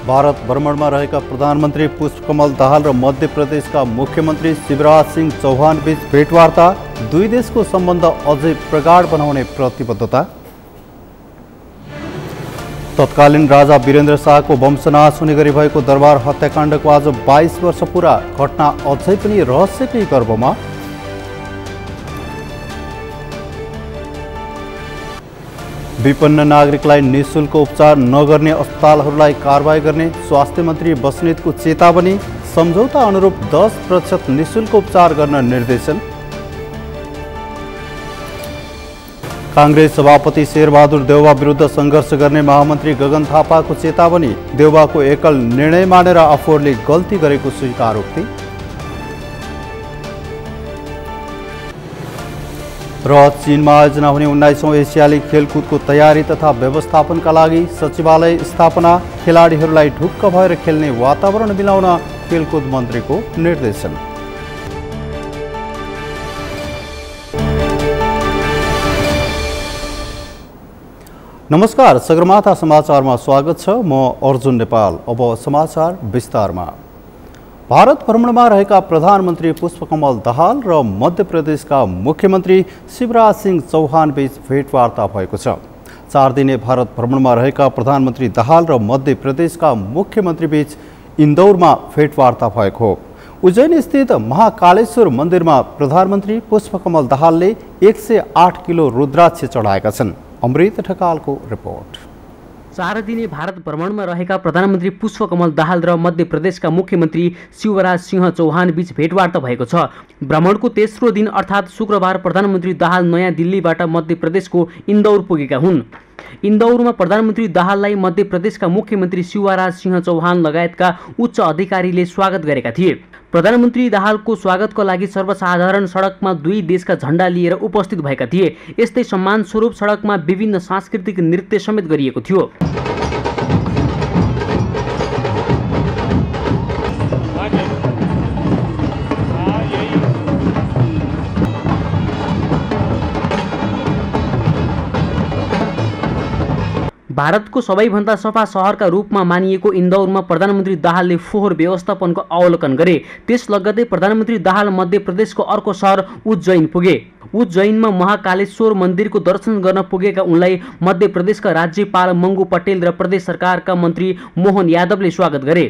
भारत भ्रमणमा रहेका प्रधानमन्त्री पुष्पकमल दाहाल र मध्य प्रदेशका मुख्यमन्त्री शिवराज सिंह चौहान बीच भेटवार्ता, दुई देशको सम्बन्ध अझै प्रगाढ बनाउने प्रतिबद्धता। तत्कालीन राजा वीरेन्द्र शाहको वंशनाश हुने गरी भएको दरबार हत्याकाण्डको आज 22 वर्ष पुरा, घटना अझै पनि रहस्यकै गर्भमा। विपन्न नागरिकलाई निःशुल्क उपचार नगर्ने अस्पतालहरूलाई कारबाही गर्ने स्वास्थ्य मन्त्री बस्नेतको चेतावनी, सम्झौता अनुरूप 10% निःशुल्क उपचार गर्न निर्देशन। कांग्रेस सभापति शेरबहादुर देउवा विरुद्ध सङ्घर्ष गर्ने महामन्त्री गगन थापाको चेतावनी, देउवाको एकल निर्णय मानेर आफूहरूले गल्ती गरेको स्वीकारोक्ति। र चीनमा आयोजना हुने 19औं एसियाली खेलकुदको तयारी तथा व्यवस्थापनका लागि सचिवालय स्थापना, खेलाडीहरूलाई ढुक्क भएर खेल्ने वातावरण मिलाउन खेलकुद मन्त्रीको निर्देशन। नमस्कार, सगरमाथा समाचारमा स्वागत छ। म अर्जुन नेपाल। अब समाचार विस्तारमा। भारत भ्रमणमा रहेका प्रधानमन्त्री पुष्पकमल दाहाल र मध्य प्रदेशका मुख्यमन्त्री शिवराज सिंह चौहान बीच भेटवार्ता भएको छ। 4 दिने भारत भ्रमणमा रहेका प्रधानमन्त्री दाहाल र मध्य प्रदेशका मुख्यमन्त्री बीच इन्दौरमा भेटवार्ता भएको हो। उज्जैन स्थित महाकालेश्वर मन्दिरमा प्रधानमन्त्री पुष्पकमल दाहालले 108 किलो रुद्राक्ष चढाएका छन्। अमृत ढकालको रिपोर्ट। 4 दिने भारत भ्रमणमा रहेका प्रधानमन्त्री पुष्पकमल दाहाल र मध्य प्रदेशका मुख्यमन्त्री शिवराज सिंह चौहान बीच भेटवार्ता भएको छ। भ्रमणको तेस्रो दिन अर्थात् शुक्रबार प्रधानमन्त्री दाहाल नयाँ दिल्लीबाट मध्य प्रदेशको इन्दौर पुगेका हुन्। इन्दौरमा प्रधानमन्त्री दाहाललाई मध्य प्रदेशका मुख्यमन्त्री शिवराज सिंह चौहान लगायतका उच्च अधिकारीले स्वागत गरेका थिए। प्रधानमन्त्री दाहालको स्वागतको लागि सर्वसाधारण सडकमा दुई देशका झण्डा लिएर उपस्थित भएका थिए। यस्तै सम्मान स्वरूप सडकमा विभिन्न सांस्कृतिक नृत्य समेत गरिएको थियो। भारतको सबैभन्दा सफा सहरका रूपमा मानिएको इन्दौरमा प्रधानमन्त्री दाहालले फोहोर व्यवस्थापनको अवलोकन गरे। त्यस लगत्तै प्रधानमन्त्री दाहाल मध्य प्रदेशको अर्को सहर उज्जैन पुगे। उज्जैनमा महाकालेश्वर मन्दिरको दर्शन गर्न पुगेका उनलाई मध्य प्रदेशका राज्यपाल मङ्गु पटेल र प्रदेश सरकारका मन्त्री मोहन यादवले स्वागत गरे।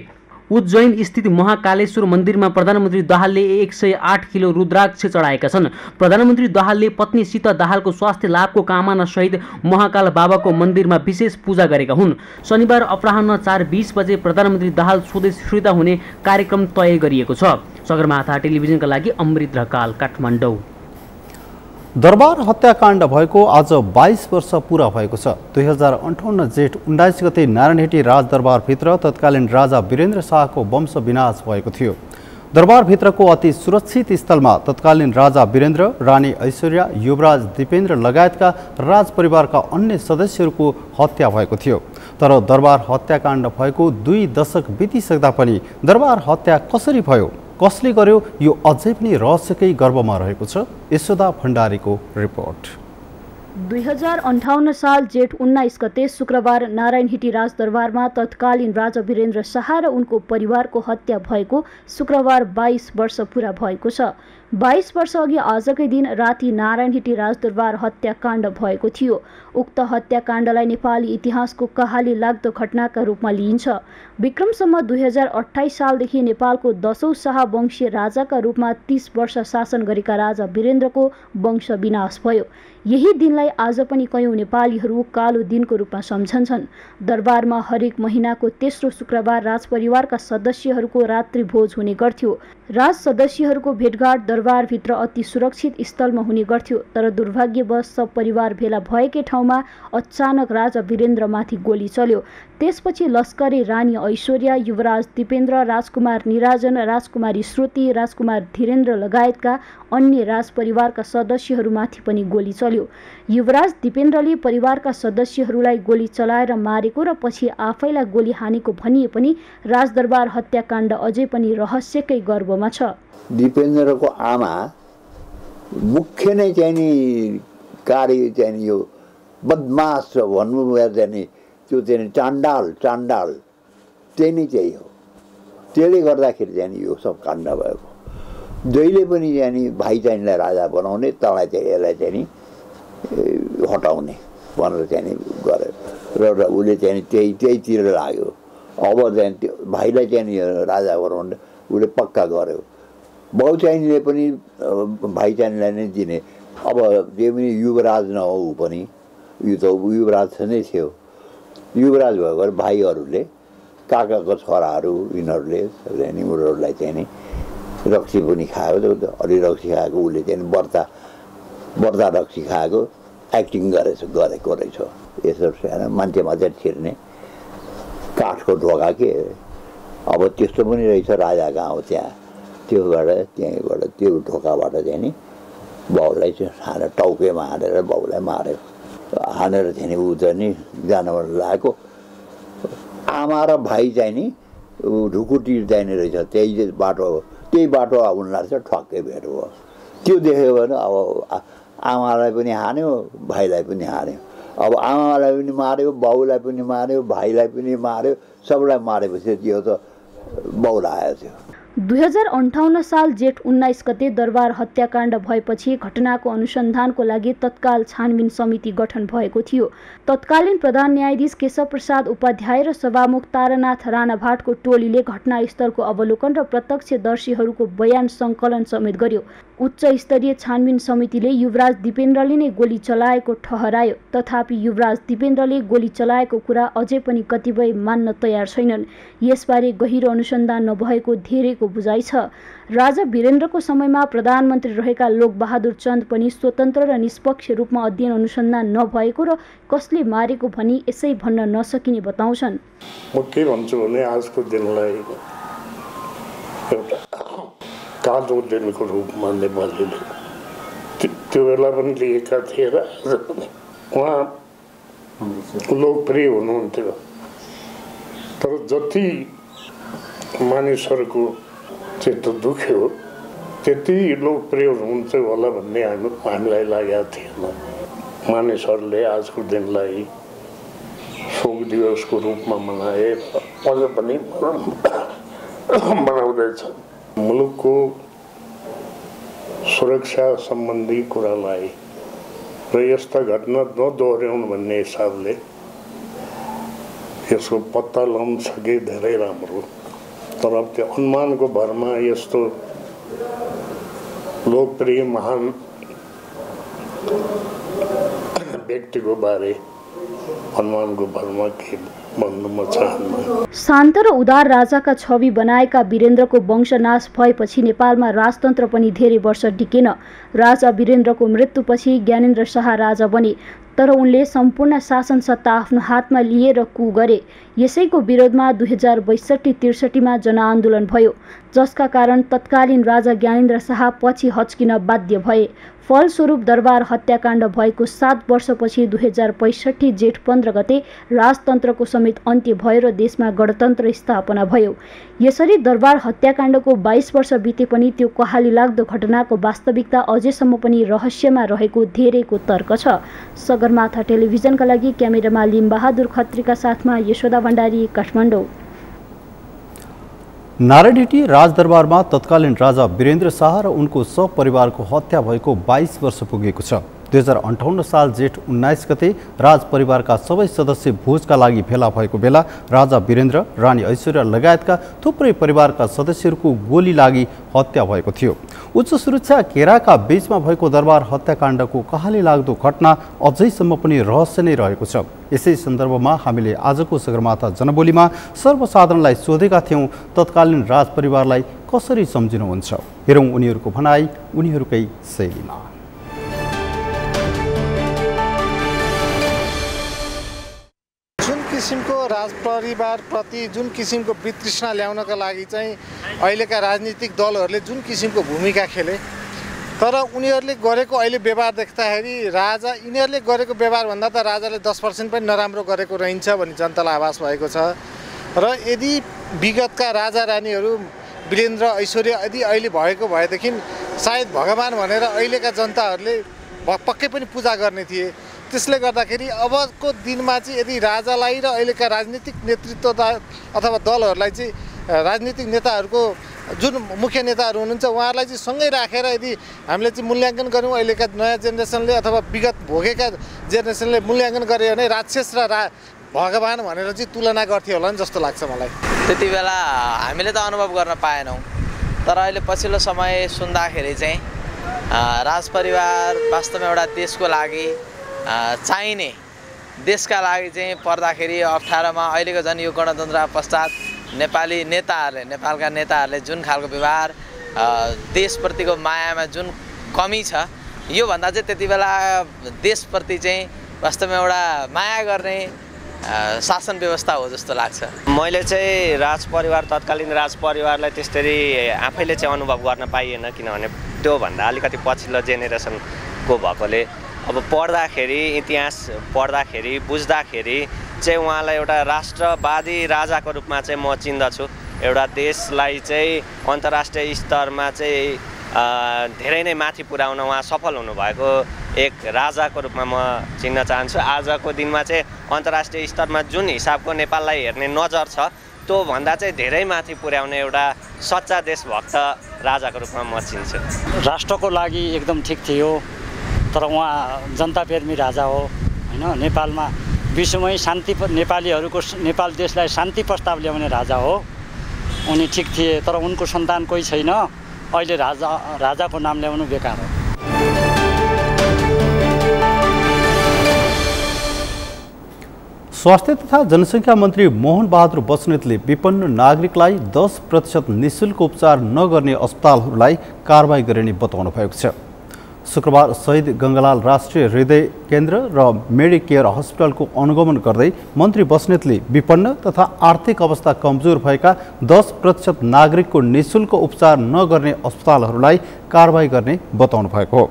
उज्जैन स्थित महाकालेश्वर मन्दिरमा प्रधानमन्त्री दाहालले 108 किलो रुद्राक्ष चढाएका छन्। प्रधानमन्त्री दाहालले पत्नी सीता दाहालको स्वास्थ्य लाभको कामना सहित महाकाल बाबाको मन्दिरमा विशेष पूजा गरेका हुन्। शनिबार अपराह्न 4:20 बजे प्रधानमन्त्री दाहाल स्वदेश फिर्ता हुने कार्यक्रम तय गरिएको छ। सगरमाथा टेलिभिजनका लागि अमृत ढकाल, काठमाडौँ। दरबार हत्याकाण्ड भएको आज 22 वर्ष पुरा भएको छ। 2058 जेठ 19 गते नारायणहिटी राजदरबारभित्र तत्कालीन राजा वीरेन्द्र शाहको वंश विनाश भएको थियो। दरबारभित्रको अति सुरक्षित स्थलमा तत्कालीन राजा वीरेन्द्र, रानी ऐश्वर्या, युवराज दिपेन्द्र लगायतका राजपरिवारका अन्य सदस्यहरूको हत्या भएको थियो। तर दरबार हत्याकाण्ड भएको 2 दशक बितिसक्दा पनि दरबार हत्या कसरी भयो, कसले गर्यो, यो अझै पनि रहस्यकै गर्भमा रहेको छ। यशोदा भण्डारीको रिपोर्ट। 2058 साल जेठ 19 गते शुक्रबार नारायणहिटी राजदरबारमा तत्कालीन राजा वीरेन्द्र शाह र उनको परिवारको हत्या भएको शुक्रबार 22 वर्ष पुरा भएको छ। 22 वर्ष अघि आजकै दिन राति नारायणहिटी राजदरबार हत्याकाण्ड भएको थियो। उक्त हत्याकाण्डलाई नेपाली इतिहासको कहाली लाग्दो घटनाका रूपमा लिइन्छ। विक्रमसम्म 2028 सालदेखि नेपालको 10औं शाह वंशीय राजाका रूपमा 30 वर्ष शासन गरेका राजा वीरेन्द्रको वंश विनाश भयो। यही दिनलाई आज पनि कयौं नेपालीहरू कालो दिनको रूपमा सम्झन्छन्। दरबारमा हरेक महिनाको तेस्रो शुक्रबार राजपरिवारका सदस्यहरूको रात्रि भोज हुने गर्थ्यो। राज सदस्यहरूको भेटघाट दरबारभित्र अति सुरक्षित स्थलमा हुने गर्थ्यो। तर दुर्भाग्यवश सब परिवार भेला भएकै ठाउँमा अचानक राजा वीरेन्द्रमाथि गोली चल्यो। त्यसपछि लस्करे रानी ऐश्वर्या, युवराज दिपेन्द्र, राजकुमार निराजन, राजकुमारी श्रुति, राजकुमार धीरेन्द्र लगायतका अन्य राजपरिवारका सदस्यहरूमाथि पनि गोली चल्यो। युवराज दिपेन्द्रले परिवारका सदस्यहरूलाई गोली चलाएर मारेको र पछि आफैलाई गोली हानेको भनिए पनि राजदरबार हत्याकाण्ड अझै पनि रहस्यकै गर्भमा छ। दिपेन्द्रको आमा मुख्य नै चाहिँ नि कार्य चाहिँ यो बदमास भन्नु चाहिँ त्यो चाहिँ चाण्डाल त्यही नै चाहिँ हो। त्यसले गर्दाखेरि चाहिँ नि यो सब काण्ड भएको। जहिले पनि चाहिँ नि भाइ चाहिनेलाई राजा बनाउने, तँलाई चाहिँ यसलाई चाहिँ नि हटाउने भनेर चाहिँ नि गरे र उसले चाहिँ नि त्यहीतिर लाग्यो। अब चाहिँ त्यो भाइलाई चाहिँ नि राजा बनाउने उसले पक्का गर्यो। बाउ चाहिनेले पनि भाइ चाहिनेलाई नै दिने। अब जे पनि युवराज नहो पनि, यो त युवराज नै थियो। युवराज भएको भाइहरूले काकाको छोराहरू यिनीहरूले उनीहरूलाई चाहिँ नि रक्सी पनि खाएको, अलि रक्सी खाएको, उसले चाहिँ बर्ता रक्सी खाएको एक्टिङ गरेको रहेछ। यसो मान्छे मात्रै छिर्ने काठको ढोका के। अब त्यस्तो पनि रहेछ राजा गाउँ त्यहाँ। त्यहाँबाट त्यो ढोकाबाट चाहिँ नि बाउलाई चाहिँ हानेर टाउकेमा हानेर बाउलाई मार्यो। हानेर चाहिँ नि ऊ चाहिँ नि जानबाट लागेको। आमा र भाइ चाहिँ नि ढुकुटी जाने रहेछ। त्यही बाटो उनीहरू चाहिँ ठक्कै भेट भयो। त्यो देख्यो भने अब आमालाई पनि हान्यो, भाइलाई पनि हान्यो। अब आमालाई पनि मार्यो, बाउलाई पनि मार्यो, भाइलाई पनि मार्यो, सबलाई मारेपछि त्यो त बौला आयो थियो। 2058 साल जेठ 19 गते दरबार हत्याकाण्ड भएपछि घटनाको अनुसन्धानको लागि तत्काल छानबिन समिति गठन भएको थियो। तत्कालीन प्रधान न्यायाधीश केशव प्रसाद उपाध्याय र सभामुख तारानाथ राणाभाटको टोलीले घटनास्थलको अवलोकन र प्रत्यक्षदर्शीहरूको बयान सङ्कलन समेत गर्यो। उच्च स्तरीय छानबिन समितिले युवराज दिपेन्द्रले नै गोली चलाएको ठहरायो। तथापि युवराज दिपेन्द्रले गोली चलाएको कुरा अझै पनि कतिपय मान्न तयार छैनन्। यसबारे गहिरो अनुसन्धान नभएको धेरैको बुझाइ छ। राजा वीरेन्द्रको समयमा प्रधानमन्त्री रहेका लोकबहादुर चन्द पनि स्वतन्त्र र निष्पक्ष रूपमा अध्ययन अनुसन्धान नभएको र कसले मारेको भनी यसै भन्न नसकिने बताउँछन्। म के भन्छु भने आजको दिनलाई एउटा कालो दिनको रूपमा नेपालीले त्यो बेला पनि लिएका थिए र उहाँ लोकप्रिय हुनुहुन्थ्यो। तर जति मानिसहरूको चित्त दुख्यो त्यति लोकप्रिय हुनुहुन्छ होला भन्ने हामीलाई लागेको थिएन। मानिसहरूले आजको दिनलाई शोक दिवसको रूपमा मनाए, अझ पनि मनाउँदैछ। मुलुकको सुरक्षा सम्बन्धी कुरालाई र यस्ता घटना नदोहोऱ्याउनु भन्ने हिसाबले यसको पत्ता लगाउन सके धेरै राम्रो। तर त्यो अनुमानको भरमा यस्तो लोकप्रिय महान व्यक्तिको बारे अनुमानको भरमा के भन्नु म चाहन्न। शान्त र उदार राजाका छवि बनाएका वीरेन्द्रको वंशनाश भएपछि नेपालमा राजतन्त्र पनि धेरै वर्ष टिकेन। राजा वीरेन्द्रको मृत्युपछि ज्ञानेन्द्र शाह राजा बने। तर उनले सम्पूर्ण शासन सत्ता आफ्नो हातमा लिएर कु गरे। यसैको विरोधमा 2062-63 जनआन्दोलन भयो, जसका कारण तत्कालीन राजा ज्ञानेन्द्र शाह पछि हच्किन बाध्य भए। फलस्वरूप दरबार हत्याकाण्ड भएको 7 वर्षपछि 2065 जेठ 15 गते राजतन्त्रको समेत अन्त्य भयो र देशमा गणतन्त्र स्थापना भयो। यसरी दरबार हत्याकाण्डको 22 वर्ष बिते पनि त्यो कहाली लाग्दो घटनाको वास्तविकता अझैसम्म पनि रहस्यमा रहेको धेरैको तर्क छ। सगरमाथा टेलिभिजनका लागि क्यामेरामा लिम्बहादुर खत्रीका साथमा यशोदा भण्डारी, काठमाडौँ। नारायणहिटी राजदरबारमा तत्कालीन राजा वीरेन्द्र शाह र उनको सपरिवारको हत्या भएको 22 वर्ष पुगेको छ। 2058 साल जेठ 19 गते राजपरिवारका सबै सदस्य भोजका लागि भेला भएको बेला राजा वीरेन्द्र, रानी ऐश्वर्या लगायतका थुप्रै परिवारका सदस्यहरूको गोली लागि हत्या भएको थियो। उच्च सुरक्षा घेराका बीचमा भएको दरबार हत्याकाण्डको कहाली लाग्दो घटना अझैसम्म पनि रहस्य नै रहेको छ। यसै सन्दर्भमा हामीले आजको सगरमाथा जनबोलीमा सर्वसाधारणलाई सोधेका थियौँ, तत्कालीन राजपरिवारलाई कसरी सम्झिनुहुन्छ? हेरौँ उनीहरूको भनाइ उनीहरूकै शैलीमा। किसिमको राजपरिवारप्रति जुन किसिमको वितृष्णा ल्याउनका लागि चाहिँ अहिलेका राजनीतिक दलहरूले जुन किसिमको भूमिका खेले, तर उनीहरूले गरेको अहिले व्यवहार देख्दाखेरि यिनीहरूले गरेको व्यवहारभन्दा त राजाले 10% पनि नराम्रो गरेको रहन्छ भन्ने जनतालाई आभास भएको छ। र यदि विगतका राजा रानीहरू वीरेन्द्र, ऐश्वर्या यदि अहिले भएको भएदेखि सायद भगवान भनेर अहिलेका जनताहरूले पक्कै पनि पूजा गर्ने थिए। त्यसले गर्दाखेरि अबको दिनमा चाहिँ यदि राजालाई र अहिलेका राजनीतिक नेतृत्व अथवा दलहरूलाई चाहिँ राजनीतिक नेताहरूको जुन मुख्य नेताहरू हुनुहुन्छ उहाँहरूलाई चाहिँ सँगै राखेर यदि हामीले चाहिँ मूल्याङ्कन गऱ्यौँ अहिलेका नयाँ जेनेरेसनले अथवा विगत भोगेका जेनेरेसनले मूल्याङ्कन गरे भने राक्षस र भगवान भनेर चाहिँ तुलना गर्थ्यो होला नि जस्तो लाग्छ मलाई। त्यति बेला हामीले त अनुभव गर्न पाएनौँ, तर अहिले पछिल्लो समय सुन्दाखेरि चाहिँ राजपरिवार वास्तवमा एउटा देशको लागि चाहिने, देशका लागि चाहिँ पर्दाखेरि अप्ठ्यारोमा अहिलेको झन् यो गणतन्त्र पश्चात नेपाली नेताहरूले, नेपालका नेताहरूले जुन खालको व्यवहार, देशप्रतिको मायामा जुन कमी छ, योभन्दा चाहिँ त्यति बेला देशप्रति चाहिँ वास्तवमा एउटा माया गर्ने शासन व्यवस्था हो जस्तो लाग्छ। मैले चाहिँ राजपरिवार, तत्कालीन राजपरिवारलाई त्यसरी आफैले चाहिँ अनुभव गर्न पाइएन, किनभने त्योभन्दा अलिकति पछिल्लो जेनेरेसनको भएकोले अब पढ्दाखेरि, इतिहास पढ्दाखेरि, बुझ्दाखेरि चाहिँ उहाँलाई एउटा राष्ट्रवादी राजाको रूपमा चाहिँ म चिन्दछु। एउटा देशलाई चाहिँ अन्तर्राष्ट्रिय स्तरमा चाहिँ धेरै नै माथि पुर्याउन उहाँ सफल हुनुभएको एक राजाको रूपमा म चिन्न चाहन्छु। आजको दिनमा चाहिँ अन्तर्राष्ट्रिय स्तरमा जुन हिसाबको नेपाललाई हेर्ने नजर छ त्योभन्दा चाहिँ धेरै माथि पुर्याउने एउटा सच्चा देशभक्त राजाको रूपमा म चिन्छु। राष्ट्रको लागि एकदम ठिक थियो, तर उहाँ जनताप्रेमी राजा हो होइन। नेपालमा विश्वमै शान्ति, नेपालीहरूको, नेपाल देशलाई शान्ति प्रस्ताव ल्याउने राजा हो। उनी ठिक थिए, तर उनको सन्तान कोही छैन। अहिले राजाको नाम ल्याउनु बेकार हो। स्वास्थ्य तथा जनसङ्ख्या मन्त्री मोहन बहादुर बस्नेतले विपन्न नागरिकलाई 10% निःशुल्क उपचार नगर्ने अस्पतालहरूलाई कारबाही गरिने बताउनु भएको छ। शुक्रबार शहीद गङ्गालाल राष्ट्रिय हृदय केन्द्र र मेडिकेयर हस्पिटलको अनुगमन गर्दै मन्त्री बस्नेतले विपन्न तथा आर्थिक अवस्था कमजोर भएका 10% नागरिकको निःशुल्क उपचार नगर्ने अस्पतालहरूलाई कारबाही गर्ने बताउनु भएको हो।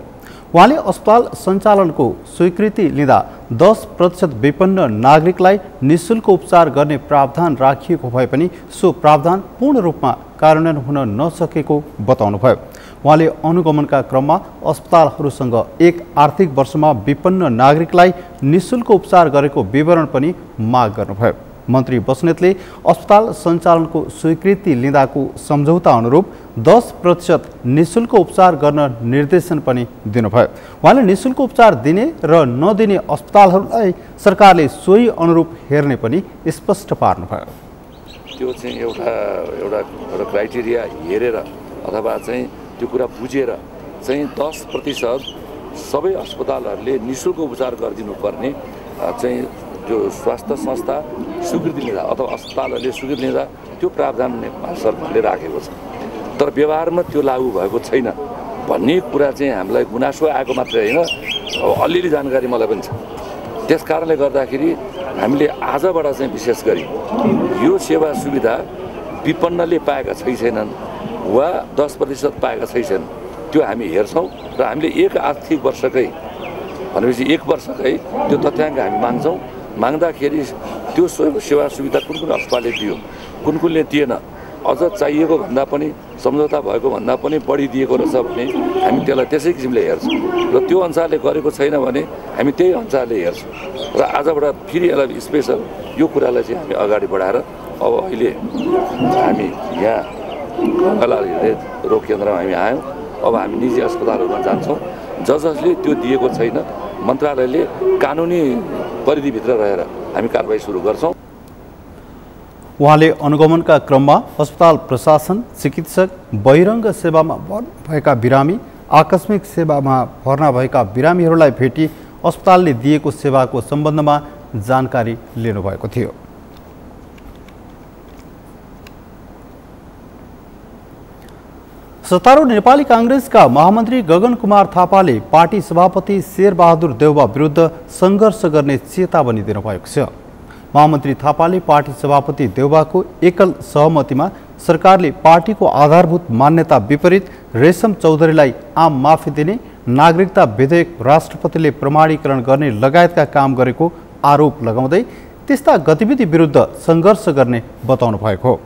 उहाँले अस्पताल सञ्चालनको स्वीकृति लिँदा 10% विपन्न नागरिकलाई निःशुल्क उपचार गर्ने प्रावधान राखिएको भए पनि सो प्रावधान पूर्ण रूपमा कार्यान्वयन हुन नसकेको बताउनुभयो। उहाँले अनुगमनका क्रममा अस्पतालहरूसँग एक आर्थिक वर्षमा विपन्न नागरिकलाई निःशुल्क उपचार गरेको विवरण पनि माग गर्नुभयो। मन्त्री बस्नेतले अस्पताल सञ्चालनको स्वीकृति लिँदाको सम्झौता अनुरूप 10% निःशुल्क उपचार गर्न निर्देशन पनि दिनुभयो। उहाँले निःशुल्क उपचार दिने र नदिने अस्पतालहरूलाई सरकारले सोही अनुरूप हेर्ने पनि स्पष्ट पार्नुभयो। त्यो चाहिँ एउटा क्राइटेरिया हेरेर अथवा चाहिँ त्यो कुरा बुझेर चाहिँ 10% सबै अस्पतालहरूले निःशुल्क उपचार गरिदिनु पर्ने चाहिँ जो स्वास्थ्य संस्था स्वीकृति लिँदा अथवा अस्पतालहरूले स्वीकृति लिँदा त्यो प्रावधान नेपाल सरकारले राखेको छ। तर व्यवहारमा त्यो लागू भएको छैन भन्ने कुरा चाहिँ हामीलाई गुनासो आएको मात्रै होइन, अलिअलि जानकारी मलाई पनि छ। त्यस कारणले गर्दाखेरि हामीले आजबाट चाहिँ विशेष गरी यो सेवा सुविधा विपन्नले पाएका छैनन् वा 10% पाएका छैनन् त्यो हामी हेर्छौँ र हामीले एक आर्थिक वर्षकै भनेपछि एक वर्षकै त्यो तथ्याङ्क हामी माग्छौँ। माग्दाखेरि त्यो सेवा सुविधा कुन कुन अस्पतालले दियो, कुन कुनले दिएन, अझ चाहिएको भन्दा पनि सम्झौता भएको भन्दा पनि बढी दिएको रहेछ भने हामी त्यसलाई त्यसै किसिमले हेर्छौँ र त्यो अनुसारले गरेको छैन भने हामी त्यही अनुसारले हेर्छौँ। र आजबाट फेरि यसलाई स्पेसल यो कुरालाई चाहिँ हामी अगाडि बढाएर अब अहिले हामी यहाँ गङ्गालाल हृदय रोग केन्द्रमा हामी आयौँ। अब हामी निजी अस्पतालहरूमा जान्छौँ। जसले त्यो दिएको छैन मन्त्रालयले कानुनी परिधिभित्र रहेर हामी कारबाही सुरु गर्छौँ। उहाँले अनुगमनका क्रममा अस्पताल प्रशासन, चिकित्सक, बहिरङ्ग सेवामा भएका बिरामी, आकस्मिक सेवामा भर्ना भएका बिरामीहरूलाई भेटी अस्पतालले दिएको सेवाको सम्बन्धमा जानकारी लिनुभएको थियो। सत्तारूढ नेपाली काङ्ग्रेसका महामन्त्री गगन कुमार थापाले पार्टी सभापति शेरबहादुर देउवा विरुद्ध सङ्घर्ष गर्ने चेतावनी दिनुभएको छ। महामन्त्री थापाले पार्टी सभापति देउवाको एकल सहमतिमा सरकारले पार्टीको आधारभूत मान्यता विपरीत रेशम चौधरीलाई आम माफी दिने, नागरिकता विधेयक राष्ट्रपतिले प्रमाणीकरण गर्ने लगायतका काम गरेको आरोप लगाउँदै त्यस्ता गतिविधि विरुद्ध सङ्घर्ष गर्ने बताउनु भएको हो।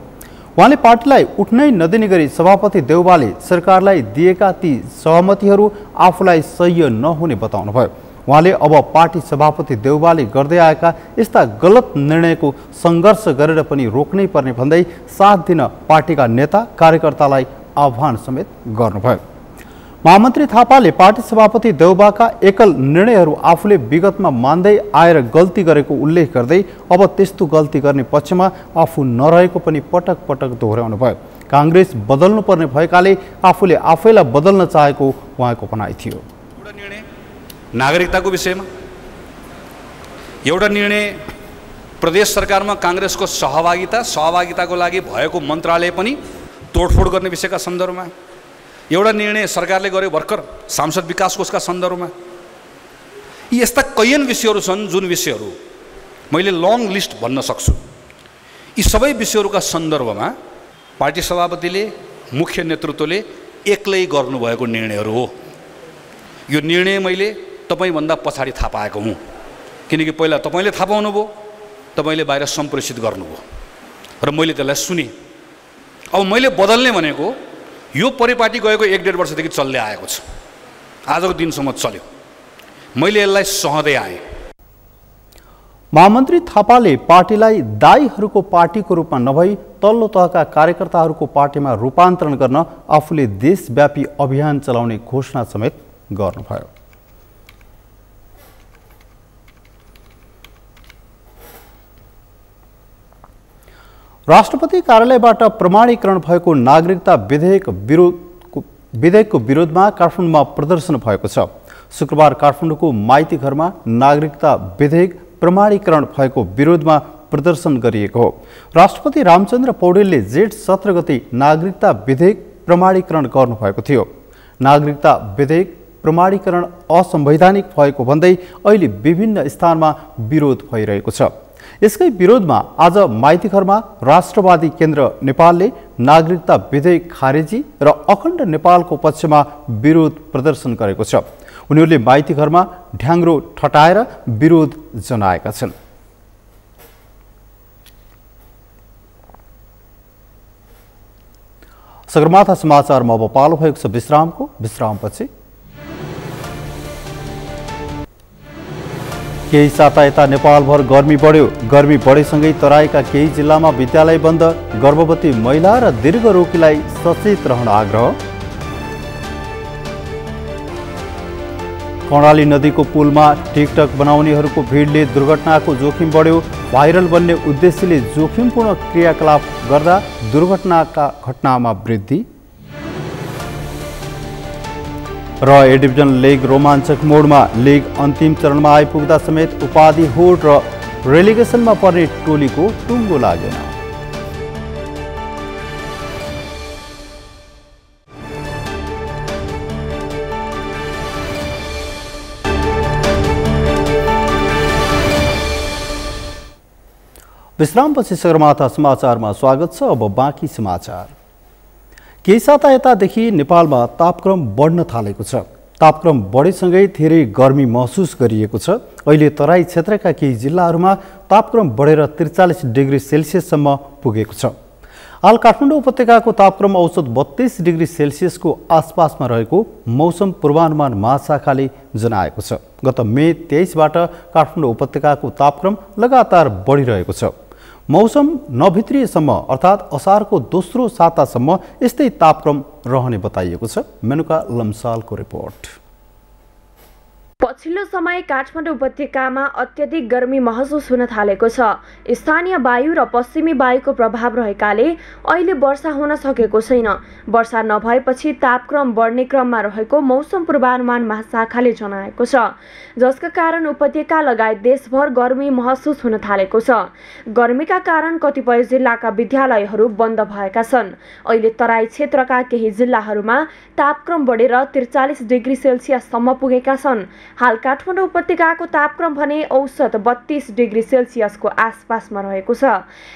उहाँले पार्टीलाई उठ्नै नदिने गरी सभापति देउवाले सरकारलाई दिएका ती सहमतिहरू आफूलाई सह्य नहुने बताउनुभयो। उहाँले अब पार्टी सभापति देउवाले गर्दै आएका यस्ता गलत निर्णयको सङ्घर्ष गरेर पनि रोक्नै पर्ने भन्दै साथ दिन पार्टीका नेता कार्यकर्तालाई आह्वान समेत गर्नुभयो। महामन्त्री थापाले पार्टी सभापति देउबाका एकल निर्णयहरू आफूले विगतमा मान्दै आएर गल्ती गरेको उल्लेख गर्दै अब त्यस्तो गल्ती गर्ने पक्षमा आफू नरहेको पनि पटक पटक दोहोर्याउनु भयो। काङ्ग्रेस बदल्नुपर्ने भएकाले आफूले आफैलाई बदल्न चाहेको उहाँको भनाइ थियो। एउटा निर्णय नागरिकताको विषयमा, एउटा निर्णय प्रदेश सरकारमा काङ्ग्रेसको सहभागिताको लागि भएको मन्त्रालय पनि तोडफोड गर्ने विषयका सन्दर्भमा, एउटा निर्णय सरकारले गर्यो भर्खर सांसद विकास कोषका सन्दर्भमा। यी यस्ता कैयन विषयहरू छन् जुन विषयहरू मैले लङ लिस्ट भन्न सक्छु। यी सबै विषयहरूका सन्दर्भमा पार्टी सभापतिले, मुख्य नेतृत्वले एक्लै गर्नुभएको निर्णयहरू हो। यो निर्णय मैले तपाईँभन्दा पछाडि थाहा पाएको हुँ, किनकि पहिला तपाईँले थाहा पाउनुभयो, तपाईँले बाहिर सम्प्रेषित गर्नुभयो र मैले त्यसलाई सुनेँ। अब मैले बदल्ने भनेको यो परिपाटी गएको 1-1.5 वर्षदेखि चल्दै आएको छ, आजको दिनसम्म चल्यो। मैले यसलाई सहँदै आएँ। महामन्त्री थापाले पार्टीलाई दाइहरूको पार्टीको रूपमा नभई तल्लो तहका कार्यकर्ताहरूको पार्टीमा रूपान्तरण गर्न आफूले देशव्यापी अभियान चलाउने घोषणा समेत गर्नुभयो। राष्ट्रपति कार्यालयबाट प्रमाणीकरण भएको नागरिकता विधेयकको विरोधमा काठमाडौँमा प्रदर्शन भएको छ। शुक्रबार काठमाडौँको माइती घरमा नागरिकता विधेयक प्रमाणीकरण भएको विरोधमा प्रदर्शन गरिएको हो। राष्ट्रपति रामचन्द्र पौडेलले जेठ 17 गते नागरिकता विधेयक प्रमाणीकरण गर्नुभएको थियो। नागरिकता विधेयक प्रमाणीकरण असंवैधानिक भएको भन्दै अहिले विभिन्न स्थानमा विरोध भइरहेको छ। यसकै विरोधमा आज माइतीघरमा राष्ट्रवादी केन्द्र नेपालले नागरिकता विधेयक खारेजी र अखण्ड नेपालको पक्षमा विरोध प्रदर्शन गरेको छ। उनीहरूले माइतीघरमा ढ्याङ्ग्रो ठटाएर विरोध जनाएका छन्। सगरमाथा समाचारमा अब पालो भएको छ विश्रामको। विश्रामपछि केही साता यता नेपालभर गर्मी बढ्यो। गर्मी बढेसँगै तराईका केही जिल्लामा विद्यालय बन्द। गर्भवती महिला र दीर्घरोगीलाई सचेत रहन आग्रह। कर्णाली नदीको पुलमा टिकटक बनाउनेहरूको भिडले दुर्घटनाको जोखिम बढ्यो। भाइरल बन्ने उद्देश्यले जोखिमपूर्ण क्रियाकलाप गर्दा दुर्घटनाका घटनामा वृद्धि। र ए डिभिजन लिग रोमाञ्चक मोडमा लिग अन्तिम चरणमा आइपुग्दा समेत उपाधि होड र रेलिगेसनमा पर्ने टोलीको टुङ्गो लागेन। विश्रामपछि सगरमाथा समाचारमा स्वागत छ। अब बाँकी समाचार। केही साता यतादेखि नेपालमा तापक्रम बढ्न थालेको छ। तापक्रम बढेसँगै धेरै गर्मी महसुस गरिएको छ। अहिले तराई क्षेत्रका केही जिल्लाहरूमा तापक्रम बढेर 43 डिग्री सेल्सियससम्म पुगेको छ। हाल काठमाडौँ उपत्यकाको तापक्रम औसत 32 डिग्री सेल्सियसको आसपासमा रहेको मौसम पूर्वानुमान महाशाखाले जनाएको छ। गत मे 23बाट काठमाडौँ उपत्यकाको तापक्रम लगातार बढिरहेको छ। मौसम नभित्रिएसम्म अर्थात् असारको दोस्रो सातासम्म यस्तै तापक्रम रहने बताइएको छ। मेनुका लम्सालको रिपोर्ट। पछिल्लो समय काठमाडौँ उपत्यकामा अत्यधिक गर्मी महसुस हुन थालेको छ। स्थानीय वायु र पश्चिमी वायुको प्रभाव रहेकाले अहिले वर्षा हुन सकेको छैन। वर्षा नभएपछि तापक्रम बढ्ने क्रममा रहेको मौसम पूर्वानुमान महाशाखाले जनाएको छ, जसका कारण उपत्यका लगायत देशभर गर्मी महसुस हुन थालेको छ। गर्मीका कारण कतिपय जिल्लाका विद्यालयहरू बन्द भएका छन्। अहिले तराई क्षेत्रका केही जिल्लाहरूमा तापक्रम बढेर 43 डिग्री सेल्सियससम्म पुगेका छन्। हाल काठमाडौँ उपत्यकाको तापक्रम भने औसत 32 डिग्री सेल्सियसको आसपासमा रहेको छ।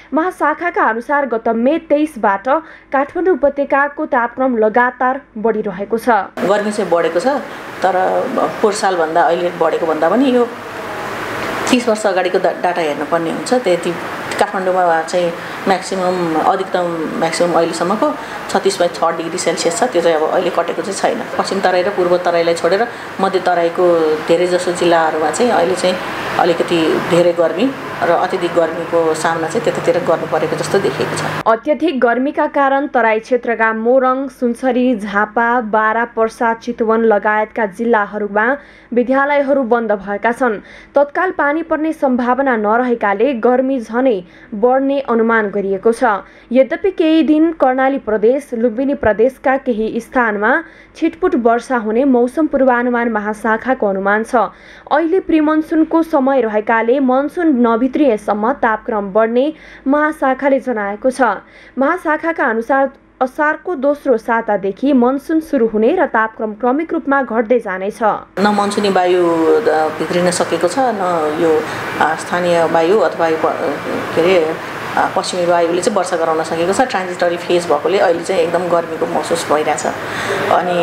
महाशाखाका अनुसार गत मे 23बाट काठमाडौँ उपत्यकाको तापक्रम लगातार बढिरहेको छ। गर्मी चाहिँ बढेको छ, तर पोहोर सालभन्दा अहिले बढेको भन्दा पनि यो 30 वर्ष अगाडिको डाटा हेर्नुपर्ने हुन्छ। त्यति काठमाडौँमा चाहिँ अधिकतम म्याक्सिमम अहिलेसम्मको 36.6 डिग्री सेल्सियस छ। त्यो चाहिँ अब अहिले कटेको चाहिँ छैन। पश्चिम तराई र पूर्व तराईलाई छोडेर मध्य तराईको धेरै जसो जिल्लाहरूमा चाहिँ अहिले चाहिँ अलिकति धेरै गर्मी र अत्यधिक गर्मीको सामना चाहिँ त्यतातिर गर्नु परेको जस्तो देखिएको छ। अत्यधिक गर्मीका कारण तराई क्षेत्रका मोरङ, सुनसरी, झापा, बारा, पर्सा, चितवन लगायतका जिल्लाहरूमा विद्यालयहरू बन्द भएका छन्। तत्काल पानी पर्ने सम्भावना नरहेकाले गर्मी झनै बढ्ने अनुमान गरिएको छ। यद्यपि केही दिन कर्णाली प्रदेश, लुम्बिनी प्रदेशका केही स्थानमा छिटपुट वर्षा हुने मौसम पूर्वानुमान महाशाखाको अनुमान छ। अहिले प्रिमनसुनको समय रहेकाले मनसुन नभित्रिएसम्म तापक्रम बढ्ने महाशाखाले जनाएको छ। महाशाखाका अनुसार असारको दोस्रो सातादेखि मनसुन सुरु हुने र तापक्रम क्रमिक रूपमा घट्दै जानेछ। न मनसुनी वायु भित्रिन सकेको छ, न यो स्थानीय वायु अथवा के अरे पश्चिमी वायुले चाहिँ वर्षा गराउन सकेको छ। ट्रान्जिटरी फेज भएकोले अहिले चाहिँ एकदम गर्मीको महसुस भइरहेछ। अनि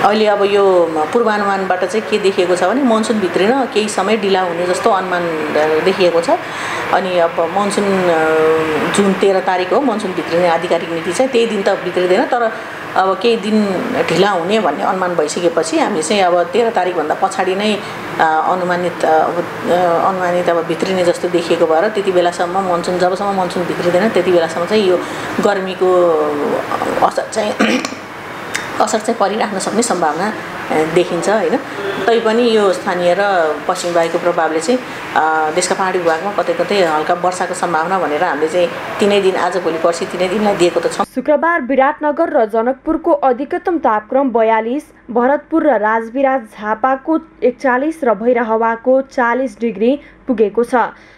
अहिले अब यो पूर्वानुमानबाट चाहिँ के देखिएको छ भने मनसुन भित्रिन केही समय ढिला हुने जस्तो अनुमान देखिएको छ। अनि अब मनसुन जुन 13 तारिक हो मनसुन भित्रिने आधिकारिक मिति चाहिँ त्यही दिन त भित्रिँदैन, तर अब केही दिन ढिला हुने भन्ने अनुमान भइसकेपछि हामी चाहिँ अब 13 तारिकभन्दा पछाडि नै अनुमानित अब भित्रिने जस्तो देखिएको भएर त्यति बेलासम्म मनसुन जबसम्म मनसुन भित्रिँदैन त्यति बेलासम्म चाहिँ यो गर्मीको असर चाहिँ परिराख्न सक्ने सम्भावना देखिन्छ हैन। तैपनि यो स्थानीय र पश्चिम वायुको प्रभावले चाहिँ देशका पहाडी भूभागमा कतै कतै हल्का वर्षाको सम्भावना भनेर हामीले चाहिँ 3 दिन आज भोलि पर्सि 3 दिनलाई दिएको त छ। शुक्रबार विराटनगर र जनकपुरको अधिकतम तापक्रम 42, भरतपुर र राजविराज झापाको 41 र भैरहवाको 40 डिग्री पुगेको छ।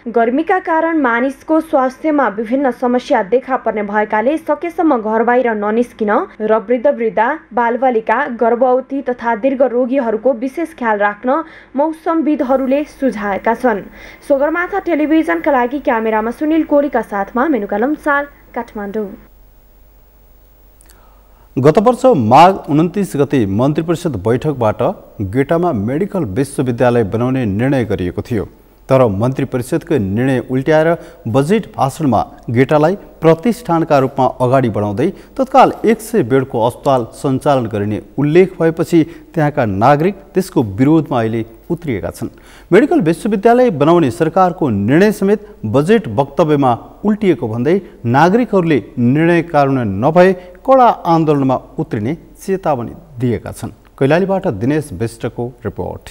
गर्मीका कारण मानिसको स्वास्थ्यमा विभिन्न समस्या देखा पर्ने भएकाले सकेसम्म घर बाहिर ननिस्किन र वृद्ध-वृद्धा, बालबालिका, गर्भवती तथा दीर्घ रोगीहरूको विशेष ख्याल राख्न मौसमविदहरूले सुझाएका छन्। सगरमाथा टेलिभिजनका लागि क्यामेरामा सुनिल कोलीका साथमा मेनुका लम्साल, काठमाडौँ। गत वर्ष माघ 29 गते मन्त्री परिषद बैठकबाट गेटामा मेडिकल विश्वविद्यालय बनाउने निर्णय गरिएको थियो। तर मन्त्री परिषदको निर्णय उल्ट्याएर बजेट भाषणमा गेटालाई प्रतिष्ठानका रूपमा अगाडि बढाउँदै तत्काल 100 बेडको अस्पताल सञ्चालन गरिने उल्लेख भएपछि त्यहाँका नागरिक त्यसको विरोधमा अहिले उत्रिएका छन्। मेडिकल विश्वविद्यालय बनाउने सरकारको निर्णय समेत बजेट वक्तव्यमा उल्टिएको भन्दै नागरिकहरूले निर्णय कार्यान्वयन नभए कडा आन्दोलनमा उत्रिने चेतावनी दिएका छन्। कैलालीबाट दिनेश विष्टको रिपोर्ट।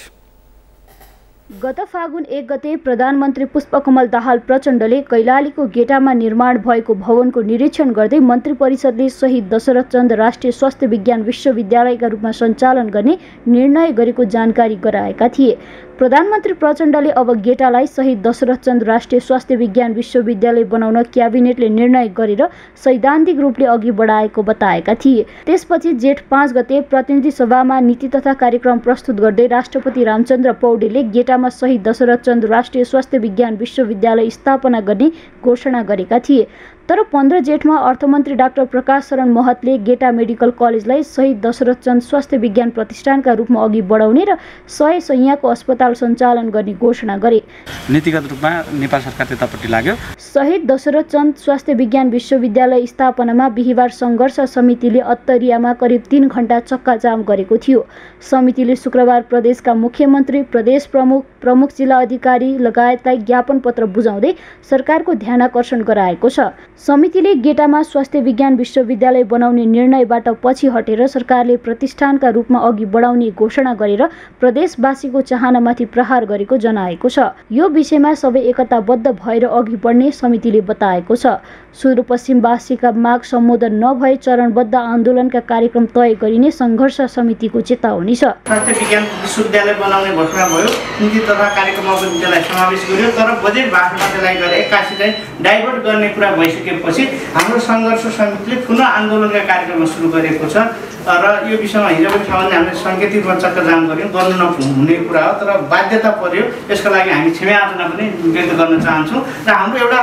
गत फागुन 1 गते प्रधानमन्त्री पुष्पकमल दाहाल प्रचण्डले कैलालीको गेटामा निर्माण भएको भवनको निरीक्षण गर्दै मन्त्री परिषदले शहीद दशरथचन्द राष्ट्रिय स्वास्थ्य विज्ञान विश्वविद्यालयका रूपमा सञ्चालन गर्ने निर्णय गरेको जानकारी गराएका थिए। प्रधानमन्त्री प्रचण्डले अब गेटालाई शहीद दशरथचन्द राष्ट्रिय स्वास्थ्य विज्ञान विश्वविद्यालय बनाउन क्याबिनेटले निर्णय गरेर सैद्धान्तिक रूपले अघि बढाएको बताएका थिए। त्यसपछि जेठ 5 गते प्रतिनिधि सभामा नीति तथा कार्यक्रम प्रस्तुत गर्दै राष्ट्रपति रामचन्द्र पौडेलले गेटामा शहीद दशरथचन्द राष्ट्रिय स्वास्थ्य विज्ञान विश्वविद्यालय स्थापना गर्ने घोषणा गरेका थिए। तर 15 जेठमा अर्थमन्त्री डाक्टर प्रकाश शरण महतले गेटा मेडिकल कलेजलाई शहीद दशरथचन्द स्वास्थ्य विज्ञान प्रतिष्ठानका रूपमा अघि बढाउने र 100 शय्याको अस्पताल सञ्चालन गर्ने घोषणा गरे। नीतिगत रूपमा नेपाल सरकार त्यतापट्टि लाग्यो। शहीद दशरथचन्द स्वास्थ्य विज्ञान विश्वविद्यालय स्थापनामा बिहिबार सङ्घर्ष समितिले अत्तरियामा करिब 3 घण्टा चक्काजाम गरेको थियो। समितिले शुक्रबार प्रदेशका मुख्यमन्त्री, प्रदेश प्रमुख, प्रमुख जिल्ला अधिकारी लगायतलाई ज्ञापन पत्र बुझाउँदै सरकारको ध्यानाकर्षण गराएको छ। समितिले गेटामा स्वास्थ्य विज्ञान विश्वविद्यालय बनाउने निर्णयबाट पछि हटेर सरकारले प्रतिष्ठानका रूपमा अघि बढाउने घोषणा गरेर प्रदेशवासीको चाहनामाथि प्रहार गरेको जनाएको छ। यो विषयमा सबै एकताबद्ध भएर अघि बढ्ने समितिले बताएको छ। सुदूरपश्चिमवासीका माग सम्बोधन नभए चरणबद्ध आन्दोलनका कार्यक्रम तय गरिने सङ्घर्ष समितिको चेतावनी छ। स्वास्थ्य विज्ञान विश्वविद्यालय बनाउने घोषणा भयो, नीति तथा कार्यक्रममा पनि त्यसलाई समावेश गरियो, तर बजेट भाषणमा त्यसलाई गरेर एक्कासी चाहिँ डाइभर्ट गर्ने कुरा भइसकेपछि हाम्रो सङ्घर्ष समितिले पुनः आन्दोलनका कार्यक्रम सुरु गरेको छ। र यो विषयमा हिजो पनि थाहा भने हामीले साङ्केतिक रूपमा चक्कजाम गऱ्यौँ, गर्नु नहुने कुरा हो, तर बाध्यता पर्यो। यसको लागि हामी क्षमायाचना पनि व्यक्त गर्न चाहन्छौँ। र हाम्रो एउटा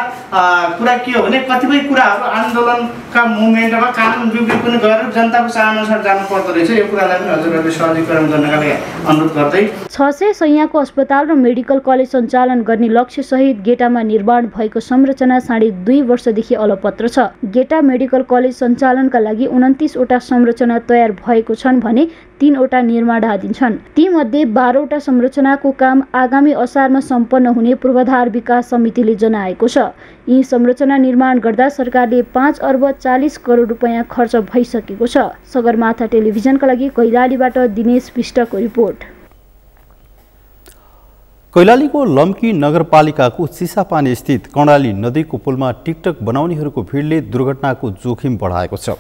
कुरा के हो भने कतिपय कुराहरू आन्दोलनका मुभमेन्टमा कानुन विपरीत पनि गरेर जनताको चाहनाअनुसार जानु पर्दो रहेछ। यो कुरालाई पनि हजुरहरूले सहजीकरण गर्नका लागि अनुरोध गर्दै 600 शैय्याको अस्पताल र मेडिकल कलेज सञ्चालन गर्ने लक्ष्यसहित गेटामा निर्माण भएको संरचना 2.5 वर्षदेखि अलपत्र छ। गेटा मेडिकल कलेज सञ्चालनका लागि 29 वटा संरचना तयार भएको छन् भने 3 वटा निर्माणाधीन छन्। तीमध्ये 12 वटा संरचनाको काम आगामी असारमा सम्पन्न हुने पूर्वाधार विकास समितिले जनाएको छ। यी संरचना निर्माण गर्दा सरकारले 5 अर्ब 40 करोड रुपैयाँ खर्च भइसकेको छ। सगरमाथा टेलिभिजनका लागि कैलालीबाट दिनेश विष्टको रिपोर्ट। कैलालीको लम्की नगरपालिकाको चिसापानी स्थित कर्णाली नदीको पुलमा टिकटक बनाउनेहरूको भिडले दुर्घटनाको जोखिम बढाएको छ।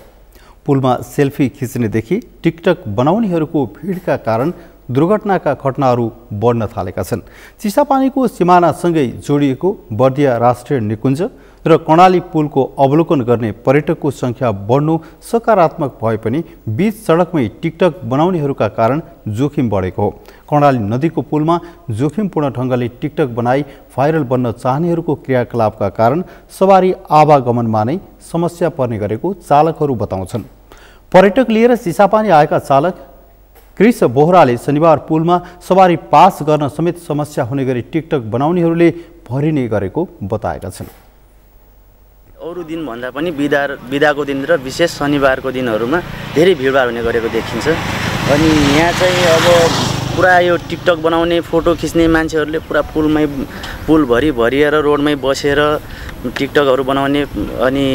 पुलमा सेल्फी खिच्नेदेखि टिकटक बनाउनेहरूको भिडका कारण दुर्घटनाका घटनाहरू बढ्न थालेका छन्। चिसापानीको सिमानासँगै जोडिएको बर्दिया राष्ट्रिय निकुञ्ज र कर्णाली पुलको अवलोकन गर्ने पर्यटकको सङ्ख्या बढ्नु सकारात्मक भए पनि बीच सडकमै टिकटक बनाउनेहरूका कारण जोखिम बढेको हो। कर्णाली नदीको पुलमा जोखिमपूर्ण ढङ्गले टिकटक बनाई भाइरल बन्न चाहनेहरूको क्रियाकलापका कारण सवारी आवागमनमा नै समस्या पर्ने गरेको चालकहरू बताउँछन्। पर्यटक लिएर चिसापानी आएका चालक क्रिस बोहराले शनिबार पुलमा सवारी पास गर्न समेत समस्या हुने गरी टिकटक बनाउनेहरूले भरिने गरेको बताएका छन्। अरू दिन भन्दा पनि बिदाको दिन र विशेष शनिबारको दिनहरूमा धेरै भिडभाड हुने गरेको देखिन्छ। अनि यहाँ चाहिँ अब पुरा यो टिकटक बनाउने फोटो खिच्ने मान्छेहरूले पुरा पुलभरि भरिएर रोडमै बसेर टिकटकहरू बनाउने अनि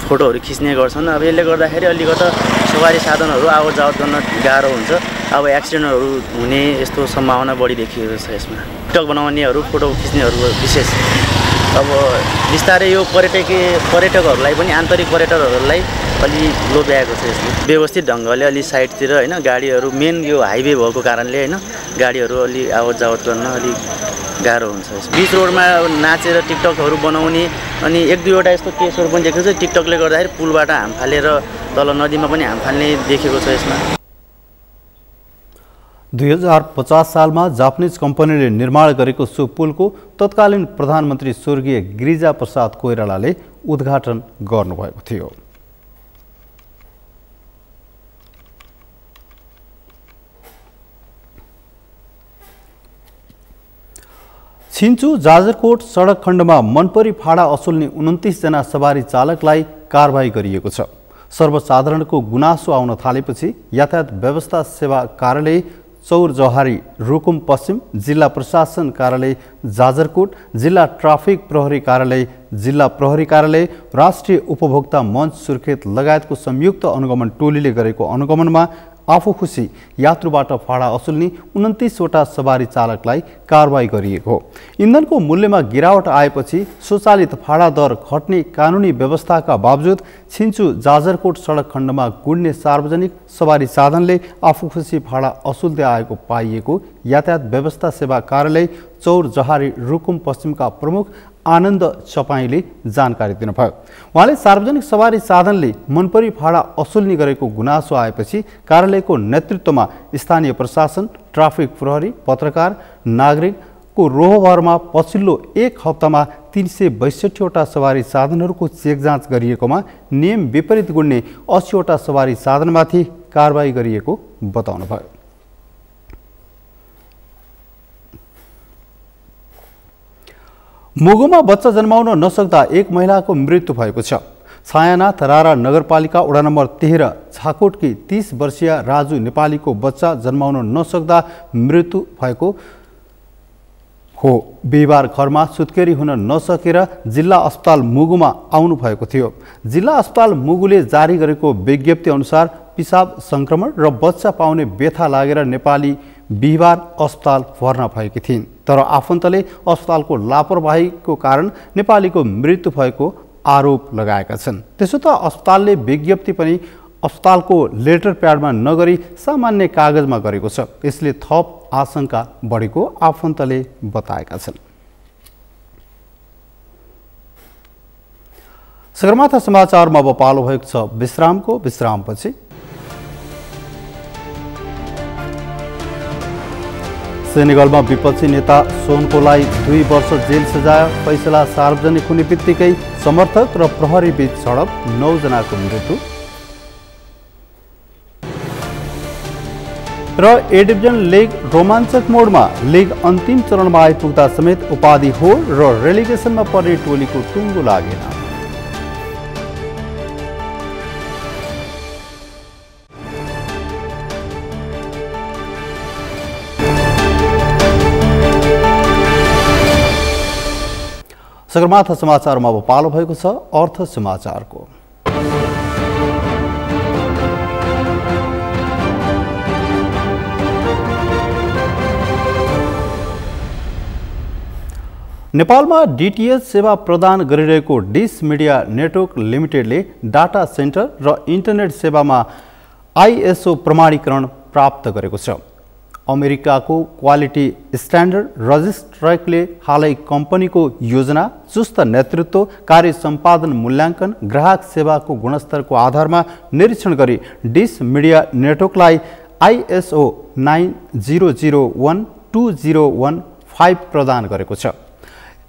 फोटोहरू खिच्ने गर्छन्। अब यसले गर्दाखेरि अलिकति सवारी साधनहरू आवत जावत गर्न गाह्रो हुन्छ। अब एक्सिडेन्टहरू हुने यस्तो सम्भावना बढी देखिएको छ यसमा। टिकटक बनाउनेहरू फोटो खिच्नेहरू विशेष अब बिस्तारै यो पर्यटकहरूलाई पनि आन्तरिक पर्यटकहरूलाई अलि लोभ्याएको छ यसले। व्यवस्थित ढङ्गले अलि साइडतिर होइन गाडीहरू मेन यो हाइवे भएको कारणले होइन गाडीहरू अलि आवत जावत गर्न अलिक गाह्रो हुन्छ। बिच रोडमा नाचेर टिकटकहरू बनाउने अनि 1-2 वटा यस्तो केसहरू पनि देखेको छ। टिकटकले गर्दाखेरि पुलबाट हाम फालेर तल नदीमा पनि हाम फाल्ने देखेको छ यसमा। 2050 सालमा जापानिज कम्पनीले निर्माण गरेको सो पुलको तत्कालीन प्रधानमन्त्री स्वर्गीय गिरिजा प्रसाद कोइरालाले उद्घाटन गर्नुभएको थियो। छिन्चु जाजरकोट सडक खण्डमा मनपरी फाडा असुल्ने 29 जना सवारी चालकलाई कारबाही गरिएको छ। सर्वसाधारणको गुनासो आउन थालेपछि यातायात व्यवस्था सेवा कार्यालय चौरजहारी रुकुम पश्चिम, जिल्ला प्रशासन कार्यालय जाजरकोट, जिल्ला ट्राफिक प्रहरी कार्यालय, जिल्ला प्रहरी कार्यालय, राष्ट्रिय उपभोक्ता मञ्च सुर्खेत लगायतको संयुक्त अनुगमन टोलीले गरेको अनुगमनमा आफू खुसी यात्रुबाट फाडा असुल्ने 29 वटा सवारी चालकलाई कारबाही गरिएको हो। इन्धनको मूल्यमा गिरावट आएपछि स्वचालित फाडा दर घट्ने कानुनी व्यवस्थाका बावजुद छिन्चु जाजरकोट सडक खण्डमा गुड्ने सार्वजनिक सवारी साधनले आफू खुसी फाडा असुल्दै आएको पाइएको यातायात व्यवस्था सेवा कार्यालय चौरजहारी रुकुम पश्चिमका प्रमुख आनन्द चपाईले जानकारी दिनुभयो। उहाँले सार्वजनिक सवारी साधनले मनपरी फाडा असुल्ने गरेको गुनासो आएपछि कार्यालयको नेतृत्वमा स्थानीय प्रशासन, ट्राफिक प्रहरी, पत्रकार, नागरिकको रोहभरमा पछिल्लो 1 हप्तामा 362 वटा सवारी साधनहरूको चेक जाँच गरिएकोमा नियम विपरीत गुड्ने 80 वटा सवारी साधनमाथि कारबाही गरिएको बताउनुभयो। मुगुमा बच्चा जन्माउन नसक्दा एक महिलाको मृत्यु भएको छ। छायानाथ रारा नगरपालिका वडा नम्बर 13 छाकोटकी 30 वर्षीय राजु नेपालीको बच्चा जन्माउन नसक्दा मृत्यु भएको हो। बिहिबार घरमा सुत्केरी हुन नसकेर जिल्ला अस्पताल मुगुमा आउनु भएको थियो। जिल्ला अस्पताल मुगुले जारी गरेको विज्ञप्ति अनुसार पिसाब संक्रमण र बच्चा पाउने व्यथा लागेर नेपाली बिहिबार अस्पताल भर्ना भएकी थिइन्। तर आफन्तले अस्पतालको लापरवाहीको कारण नेपालीको मृत्यु भएको आरोप लगाएका छन्। त्यसो त अस्पतालले विज्ञप्ति पनि अस्पतालको लेटर प्याडमा नगरी सामान्य कागजमा गरेको छ। यसले थप आशंका बढेको आफन्तले बताएका छन्। सगरमाथा समाचारमा अब पालो भएको छ विश्रामको। विश्रामपछि सेनेगलमा विपक्षी नेता सोन्कोलाई 2 वर्ष जेल सजाय। फैसला सार्वजनिक हुने बित्तिकै समर्थक र प्रहरी बीच झडप, 9 जनाको मृत्यु। र ए डिभिजन लिग रोमाञ्चक मोडमा लिग अन्तिम चरणमा आइपुग्दा समेत उपाधि हो र रेलिगेसनमा पर्ने टोलीको टुङ्गो लागेन। सगरमाथा समाचारमा अब पालो भएको छ अर्थ समाचारको। नेपालमा डीटीएच सेवा प्रदान गरिरहेको डिस मिडिया नेटवर्क लिमिटेडले डाटा सेन्टर र इन्टरनेट सेवामा आईएसओ प्रमाणीकरण प्राप्त गरेको छ। अमेरिकाको क्वालिटी स्ट्यान्डर्ड रजिस्ट्ररले हालै कम्पनीको योजना, चुस्त नेतृत्व, कार्य सम्पादन मूल्याङ्कन, ग्राहक सेवाको गुणस्तरको आधारमा निरीक्षण गरी डिस मिडिया नेटवर्कलाई आईएसओ 9001-2015 प्रदान गरेको छ।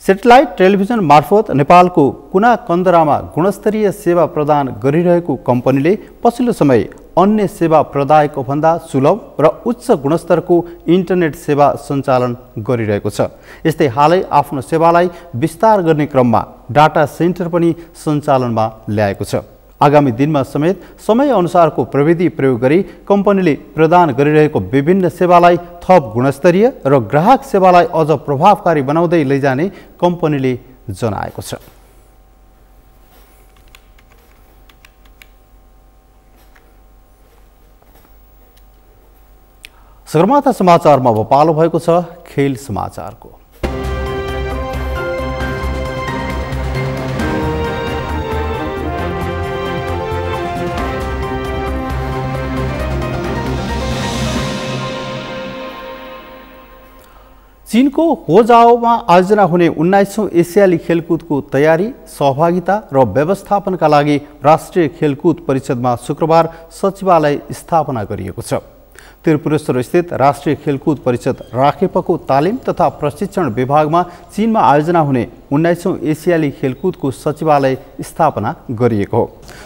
सेटेलाइट टेलिभिजन मार्फत नेपालको कुना कन्दरामा गुणस्तरीय सेवा प्रदान गरिरहेको कम्पनीले पछिल्लो समय अन्य सेवा प्रदायकको भन्दा सुलभ र उच्च गुणस्तरको इन्टरनेट सेवा सञ्चालन गरिरहेको छ। यस्तै हालै आफ्नो सेवालाई विस्तार गर्ने क्रममा डाटा सेन्टर पनि सञ्चालनमा ल्याएको छ। आगामी दिनमा समेत समय अनुसारको प्रविधि प्रयोग गरी कम्पनीले प्रदान गरिरहेको विभिन्न सेवालाई थप गुणस्तरीय र ग्राहक सेवालाई अझ प्रभावकारी बनाउँदै लैजाने कम्पनीले जनाएको छ। सगरमाथा समाचारमा अब पालो भएको छ खेल समाचारको। चीनको होजाओमा आयोजना हुने 19औं एसियाली खेलकुदको तयारी, सहभागिता र व्यवस्थापनका लागि राष्ट्रिय खेलकुद परिषदमा शुक्रबार सचिवालय स्थापना गरिएको छ। त्रिपुरेश्वर स्थित राष्ट्रिय खेलकुद परिषद राखेपको तालिम तथा प्रशिक्षण विभागमा चीनमा आयोजना हुने 19औं एसियाली खेलकुदको सचिवालय स्थापना गरिएको हो।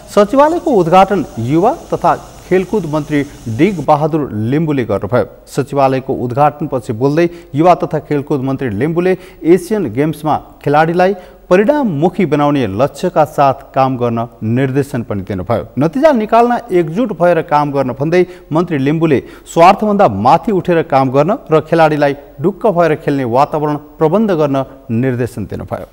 सचिवालयको उद्घाटन युवा तथा खेलकुद मन्त्री डिग बहादुर लिम्बुले गर्नुभयो। सचिवालयको उद्घाटनपछि बोल्दै युवा तथा खेलकुद मन्त्री लिम्बुले एसियन गेम्समा खेलाडीलाई परिणाममुखी बनाउने लक्ष्यका साथ काम गर्न निर्देशन पनि दिनुभयो। नतिजा निकाल्न एकजुट भएर काम गर्न भन्दै मन्त्री लिम्बुले स्वार्थभन्दा माथि उठेर काम गर्न र खेलाडीलाई ढुक्क भएर खेल्ने वातावरण प्रबन्ध गर्न निर्देशन दिनुभयो।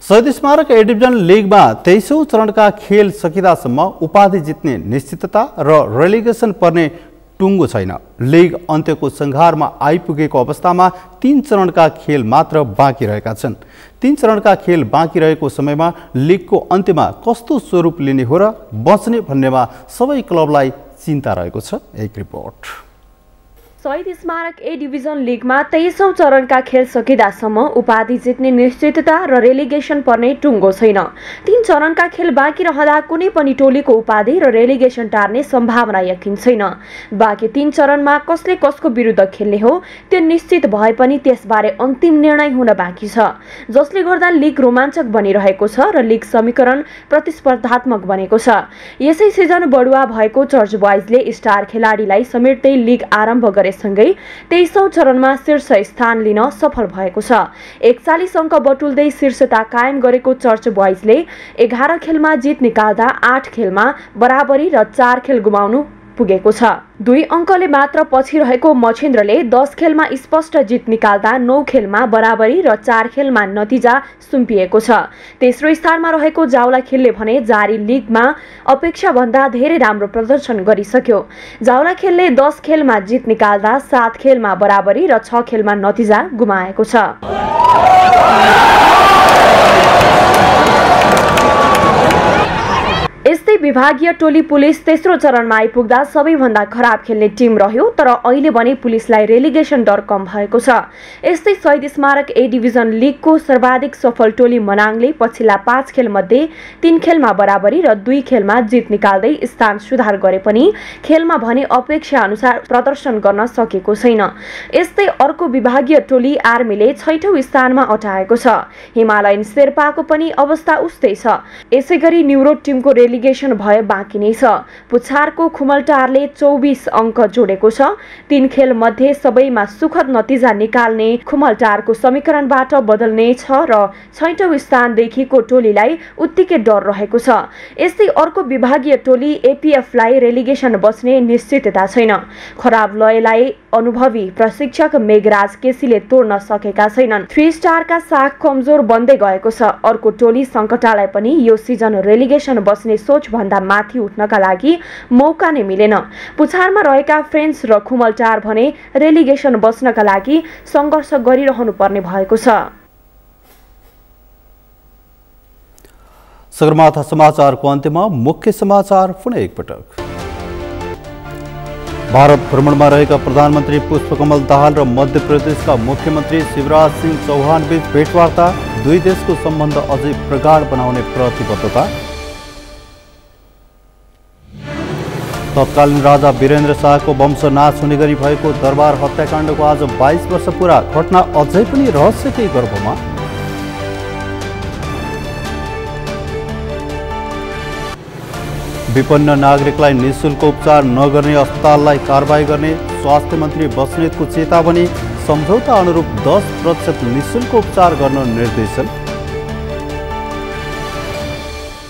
शहीद स्मारक ए डिभिजन लिगमा 23औं चरणका खेल सकिदासम्म उपाधि जित्ने निश्चितता र रेलिगेसन पर्ने टुङ्गो छैन। लिग अन्त्यको सङ्घारमा आइपुगेको अवस्थामा 3 चरणका खेल मात्र बाँकी रहेका छन्। 3 चरणका खेल बाँकी रहेको समयमा लिगको अन्त्यमा कस्तो स्वरूप लिने हो र बच्ने भन्नेमा सबै क्लबलाई चिन्ता रहेको छ। एक रिपोर्ट। शहीद स्मारक ए डिभिजन लिगमा 23औं चरणका खेल सकिदासम्म उपाधि जित्ने निश्चितता र रेलिगेसन पर्ने टुङ्गो छैन। 3 चरणका खेल बाँकी रहँदा कुनै पनि टोलीको उपाधि र रेलिगेसन टार्ने सम्भावना यकिन छैन। बाँकी 3 चरणमा कसले कसको विरुद्ध खेल्ने हो त्यो निश्चित भए पनि त्यसबारे अन्तिम निर्णय हुन बाँकी छ, जसले गर्दा लिग रोमाञ्चक बनिरहेको छ र लिग समीकरण प्रतिस्पर्धात्मक बनेको छ। यसै सिजन बढुवा भएको चर्च बोइजले स्टार खेलाडीलाई समेट्दै लिग आरम्भ गरे सँगै 23औं चरणमा शीर्ष स्थान लिन सफल भएको छ। 41 अङ्क बटुल्दै शीर्षता कायम गरेको चर्च बोइजले 11 खेलमा जित निकाल्दा 8 खेलमा बराबरी र 4 खेल गुमाउनु पुगेको छ। 2 अङ्कले मात्र पछि रहेको मछेन्द्रले 10 खेलमा स्पष्ट जित निकाल्दा 9 खेलमा बराबरी र 4 खेलमा नतिजा सुम्पिएको छ। तेस्रो स्थानमा रहेको जावला खेलले भने जारी लिगमा अपेक्षा भन्दा धेरै राम्रो प्रदर्शन गरिसक्यो। जावला खेलले 10 खेलमा जित निकाल्दा 7 खेलमा बराबरी र 6 खेलमा नतिजा गुमाएको छ। यस्तै यस्तै विभागीय टोली पुलिस तेस्रो चरणमा आइपुग्दा सबैभन्दा खराब खेल्ने टिम रह्यो, तर अहिले भने पुलिसलाई रेलिगेसन डर कम भएको छ। यस्तै शहीद स्मारक ए डिभिजन लिगको सर्वाधिक सफल टोली मनाङले पछिल्ला 5 खेलमध्ये 3 खेलमा बराबरी र 2 खेलमा जित निकाल्दै स्थान सुधार गरे पनि खेलमा भने अपेक्षा अनुसार प्रदर्शन गर्न सकेको छैन। यस्तै अर्को विभागीय टोली आर्मीले 6औं स्थानमा अटाएको छ। हिमालयन शेर्पाको पनि अवस्था उस्तै छ। यसैगरी न्युरो टिमको रेलिगेसन भए बाँकी नै छ। पुछारको खुमलटारले 24 अङ्क जोडेको छ। 3 खेल मध्ये सबैमा सुखद नतिजा निकाल्ने खुमलटारको समीकरणबाट बदल्ने छ र 6औं स्थानदेखिको टोलीलाई उत्तिकै डर रहेको छ। यस्तै अर्को विभागीय टोली एपीएफलाई रेलिगेसन बस्ने निश्चितता छैन। खराब लयलाई अनुभवी प्रशिक्षक मेघराज केसीले तोड्न सकेका छैनन्। 3 स्टारका साख कमजोर बन्दै गएको छ। अर्को टोली सङ्कटालाई पनि यो सिजन रेलिगेसन बस्ने सोच भन्दा माथि उठ्नका लागि मौका नै मिलेन। पुछारमा रहेका फ्रेन्च र खुमलटार भने रेलिगेसन बस्नका लागि सङ्घर्ष गरिरहनु पर्ने भएको छ। सगरमाथा समाचारको अन्त्यमा मुख्य समाचार पुनः एकपटक। भारत भ्रमणमा रहेका प्रधानमन्त्री पुष्पकमल दाहाल र मध्य प्रदेशका मुख्यमन्त्री शिवराज सिंह चौहान बीच भेटवार्ता, दुई देशको सम्बन्ध अझै प्रगाढ बनाउने प्रतिबद्धता। तत्कालीन राजा वीरेन्द्र शाहको वंश नाश हुने गरी भएको दरबार हत्याकाण्डको आज 22 वर्ष पुरा, घटना अझै पनि रहस्यकै गर्भमा। विपन्न नागरिकलाई निःशुल्क उपचार नगर्ने अस्पताललाई कारबाही गर्ने स्वास्थ्य मन्त्री बस्नेतको चेतावनी, सम्झौता अनुरूप 10% निःशुल्क उपचार गर्न निर्देशन।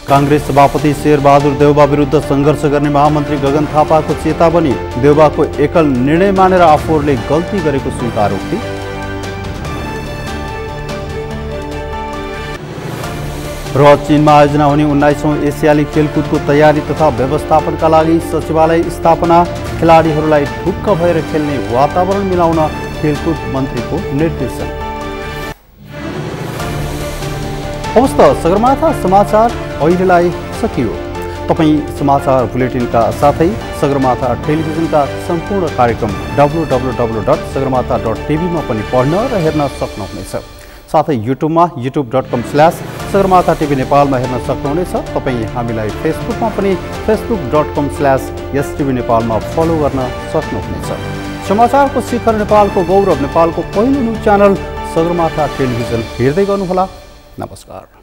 कांग्रेस सभापति शेरबहादुर देउबा विरुद्ध सङ्घर्ष गर्ने महामन्त्री गगन थापाको चेतावनी, देउबाको एकल निर्णय मानेर आफूहरूले गल्ती गरेको स्वीकारोक्ति। र चीनमा आयोजना हुने 19औं एसियाली खेलकुदको तयारी तथा व्यवस्थापनका लागि सचिवालय स्थापना, खेलाडीहरूलाई ढुक्क भएर खेल्ने वातावरण मिलाउन खेलकुद मन्त्रीको निर्देशन। हवस् त सगरमाथा समाचार अहिलेलाई सकियो। तपाईँ समाचार बुलेटिनका साथै सगरमाथा टेलिभिजनका सम्पूर्ण कार्यक्रम www.sagarmatha.tv मा पनि पढ्न र हेर्न सक्नुहुनेछ। साथै युट्युबमा youtube.com/सगरमाथा टिभी नेपालमा हेर्न सक्नुहुनेछ। तपाईँ हामीलाई फेसबुकमा पनि facebook.com/STV नेपालमा फलो गर्न सक्नुहुनेछ। समाचारको शिखर नेपालको गौरव, नेपालको पहिलो न्युज च्यानल सगरमाथा टेलिभिजन हेर्दै गर्नुहोला। नमस्कार।